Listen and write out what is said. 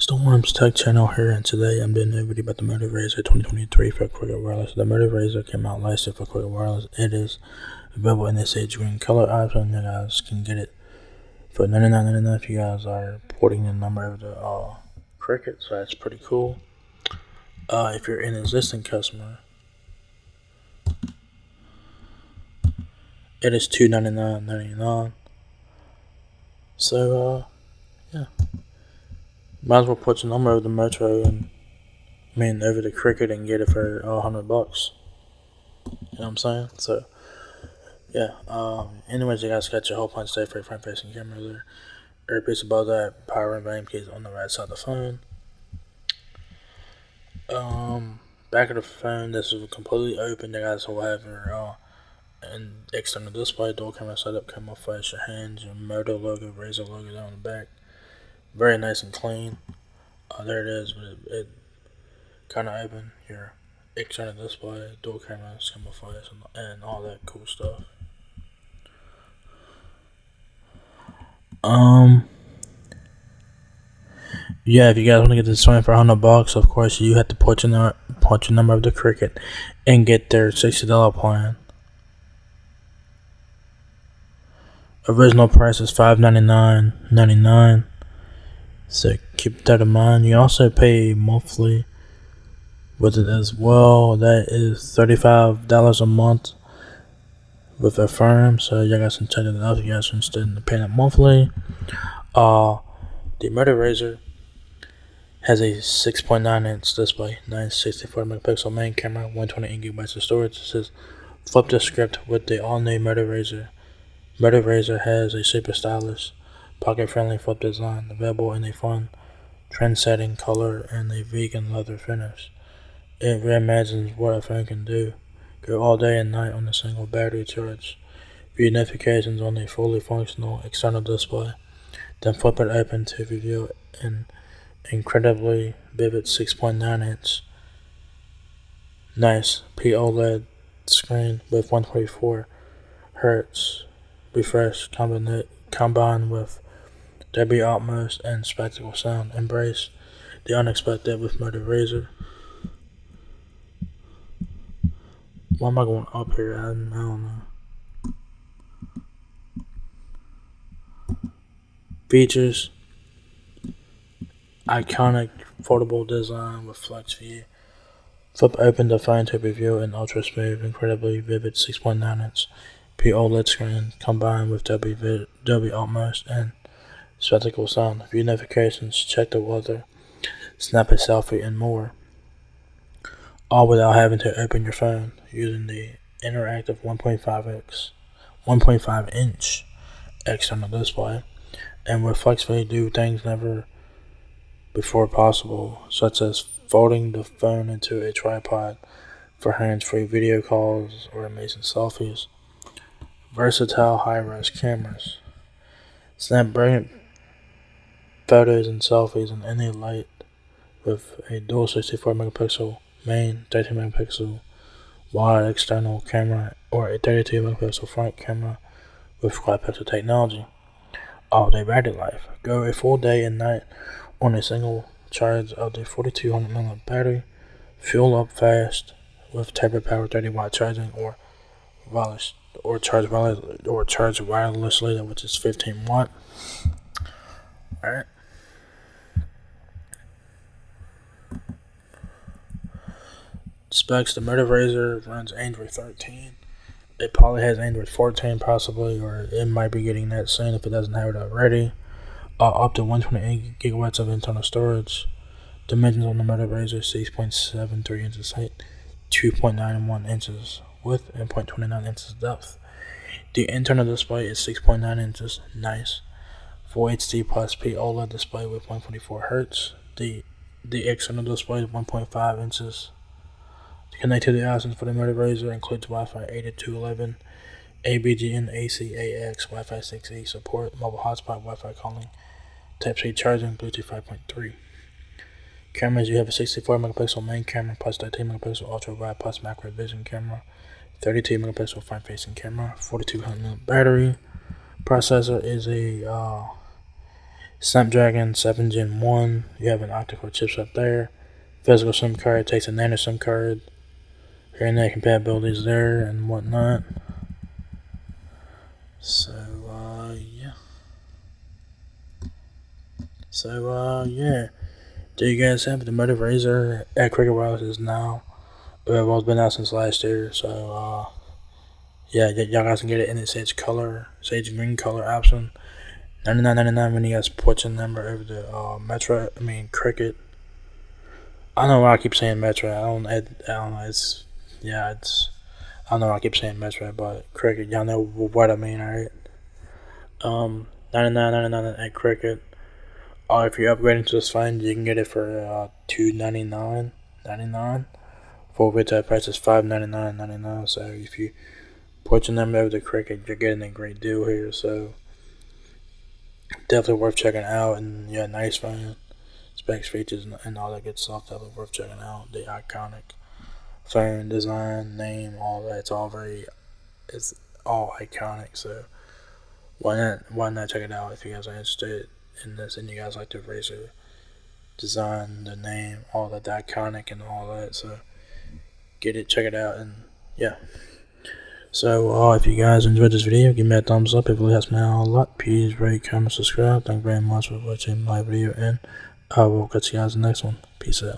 Storm's Tech Channel here, and today I'm doing a video about the Motorola Razr 2023 for Cricket Wireless. The Motorola Razr came out last year for Cricket Wireless. It is available in this age green color option. You guys can get it for $99.99 if you guys are porting the number of the Cricket, so that's pretty cool. If you're an existing customer, it is $299.99. So yeah. Might as well put the number of the Metro and over the Cricket and get it for $100. You know what I'm saying? So yeah. Anyways, you guys got your whole punch stay for your front facing camera there. Earpiece above that, power and volume keys on the right side of the phone. Back of the phone, this is completely open. You guys will have your an external display, dual camera setup, camouflage your hands, your Moto logo, Razr logo down the back. Very nice and clean. There it is, but it kind of open. Your external display, dual camera, camouflage, and all that cool stuff. Yeah, if you guys want to get this phone for $100, of course you have to put your number of the Cricket and get their $60 plan. Original price is $599.99. So keep that in mind. You also pay monthly with it as well. That is $35 a month with a firm. So you guys can check it out if you guys are interested in paying it monthly. The Motorola Razr has a 6.9-inch display, 964 megapixel main camera, 128 gigabytes of storage. It says flip the script with the all-new Motorola Razr. Motorola Razr has a super stylish, pocket-friendly flip design, available in a fun, trend-setting color and a vegan leather finish. It reimagines what a phone can do. Go all day and night on a single battery charge. View notifications on a fully functional external display. Then flip it open to reveal an incredibly vivid 6.9-inch nice POLED screen with 124 Hz refresh combined with Dolby Atmos and spectacle sound. Embrace the unexpected with Motorola Razr. Why am I going up here? I don't know. Features: iconic foldable design with flex view. Flip open the phone to reveal an ultra smooth, incredibly vivid 6.9-inch POLED screen combined with Dolby Atmos and spectacle sound. View notifications, check the weather, snap a selfie, and more. All without having to open your phone, using the interactive 1.5-inch external display. And with FlexView, do things never before possible, such as folding the phone into a tripod for hands-free video calls or amazing selfies. Versatile high-res cameras. Snap brilliant photos and selfies in any light with a dual 64 megapixel main, 13 megapixel wide external camera, or a 32 megapixel front camera with quad pixel technology. All-day battery life. Go a full day and night on a single charge of the 4200 mAh battery. Fuel up fast with turbo power 30-watt charging or charge wirelessly, which is 15 watt. Alright. Specs: the Motorola Razr runs Android 13. It probably has Android 14 possibly, or it might be getting that soon if it doesn't have it already. Up to 128 gigabytes of internal storage. Dimensions on the Motorola Razr: 6.73 inches height, 2.91 inches width, and 0.29 inches depth. The internal display is 6.9 inches, nice. Full HD plus POLED display with 144 Hz. The external display is 1.5 inches. The connectivity options for the Motorola Razr includes Wi-Fi 802.11, ABGN, AC-AX, Wi-Fi 6E support, mobile hotspot, Wi-Fi calling, Type-C charging, Bluetooth 5.3. Cameras: you have a 64 megapixel main camera plus 13 megapixel ultra wide plus macro vision camera, 32 megapixel front facing camera, 4200 mAh battery. Processor is a Snapdragon 7 Gen 1. You have an optical chipset there. Physical SIM card takes a nano SIM card. Here and there compatibilities there and whatnot. So yeah. There you guys have it. The Motorola Razr at Cricket Wireless is now. It's been out since last year. So yeah, y'all guys can get it in the sage green color option. $99.99 when you guys port your number over the Cricket. I don't know why I keep saying Metro. I don't know. It's I don't know why I keep saying Metro, but Cricket. Y'all know what I mean, alright? $99.99 at Cricket. If you're upgrading to this phone, you can get it for $299.99. For retail price is $599.99. So if you put your number over to Cricket, you're getting a great deal here. So definitely worth checking out. And yeah, nice phone, specs, features, and all that good stuff. Definitely worth checking out. The iconic phone design, name, all that. It's all iconic. So why not check it out if you guys are interested in this and you guys like the Razr design, the name, all that, the iconic and all that. So get it, check it out, and yeah. So if you guys enjoyed this video, give me a thumbs up. It really helps me out a lot. Please rate, comment, subscribe. Thank you very much for watching my video, and I will catch you guys in the next one. Peace out.